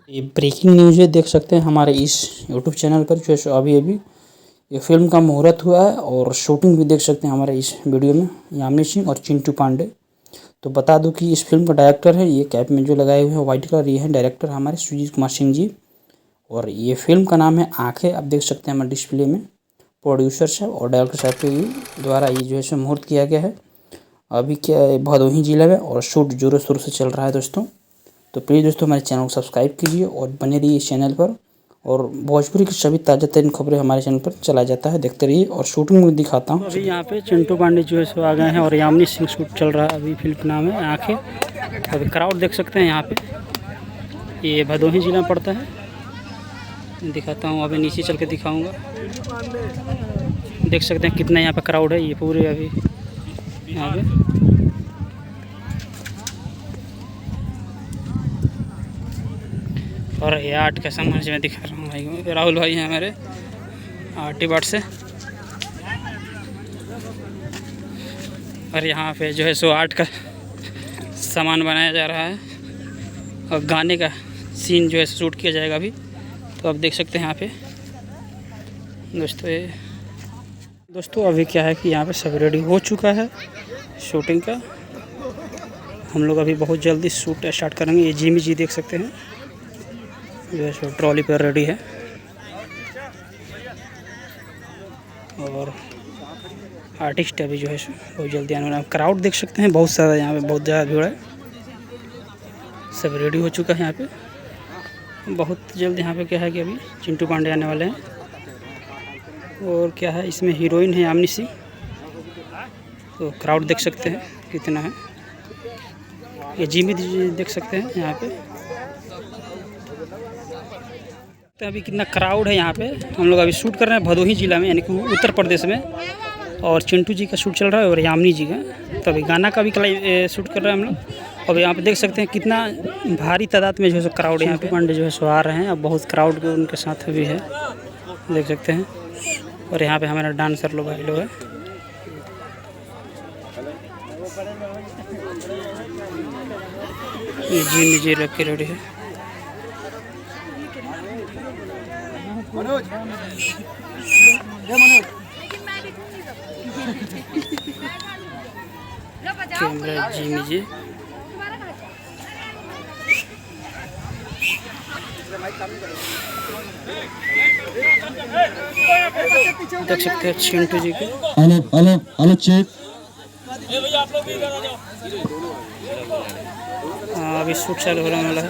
ये breaking news है, देख सकते हैं हमारे इस यूट्यूब चैनल पर जो है अभी अभी ये फिल्म का मुहूर्त हुआ है और शूटिंग भी देख सकते हैं हमारे इस वीडियो में, यामिनी सिंह और चिंटू पांडे। तो बता दूं कि इस फिल्म का डायरेक्टर है, ये कैप में जो लगाए हुए हैं व्हाइट कलर, ये है डायरेक्टर हमारे सुजीत कुमार सिंह जी। और ये फिल्म का नाम है आंखें, आप देख सकते हैं हमारे डिस्प्ले में। प्रोड्यूसर साहब और डायरेक्टर साहब के द्वारा ये जो है मुहूर्त किया गया है। अभी क्या भदोही जिले में और शूट जोरों शोरों से चल रहा है दोस्तों। तो प्लीज़ दोस्तों हमारे चैनल को सब्सक्राइब कीजिए और बने रहिए इस चैनल पर। और भोजपुरी की सभी ताज़ा तरीन खबरें हमारे चैनल पर चला जाता है, देखते रहिए। और शूटिंग में दिखाता हूँ। अभी यहाँ पे चिंटू पांडे जो है सो आ गए हैं और यामिनी सिंह शूट चल रहा है। अभी फिल्म का नाम है आंखें। अभी क्राउड देख सकते हैं यहाँ पे, ये भदोही जिला में पड़ता है। दिखाता हूँ, अभी नीचे चल के दिखाऊँगा। देख सकते हैं कितना यहाँ पे क्राउड है, ये पूरे अभी यहाँ पे। और ये आर्ट का सामान मैं दिखा रहा हूँ भाई, राहुल भाई हैं हमारे आर्टी बाट से। और यहाँ पे जो है सो आर्ट का सामान बनाया जा रहा है और गाने का सीन जो है शूट किया जाएगा अभी। तो आप देख सकते हैं यहाँ पे दोस्तों अभी क्या है कि यहाँ पे सब रेडी हो चुका है शूटिंग का। हम लोग अभी बहुत जल्दी शूट स्टार्ट करेंगे। ये जिमी जी देख सकते हैं जो है सो ट्रॉली पर रेडी है। और आर्टिस्ट अभी जो है सो बहुत जल्दी आने वाला। क्राउड देख सकते हैं बहुत सारा, यहाँ पे बहुत ज़्यादा भीड़ है। सब रेडी हो चुका है यहाँ पे। बहुत जल्द यहाँ पे क्या है कि अभी चिंटू पांडे आने वाले हैं। और क्या है इसमें हीरोइन है यामिनी सिंह। तो क्राउड देख सकते हैं कितना है। ये जिमी देख सकते हैं यहाँ पे, तो अभी कितना क्राउड है यहाँ पे। हम लोग अभी शूट कर रहे हैं भदोही जिला में, यानी कि उत्तर प्रदेश में। और चिंटू जी का शूट चल रहा है और यामिनी जी का। तो अभी गाना का भी शूट कर रहे हैं हम लोग। और यहाँ पे देख सकते हैं कितना भारी तादाद में जो है क्राउड यहाँ पे पांडे जो है सो आ रहे हैं। अब बहुत क्राउड उनके साथ भी है, देख सकते हैं। और यहाँ पे हमारा डांसर लोग भाई लोग है। ये जी निजी रख के रेडी है। कैमरा जी जी देख सकते हैं चिंटू जी के। Hello check. हाँ अभी शूट चालू होने वाला है।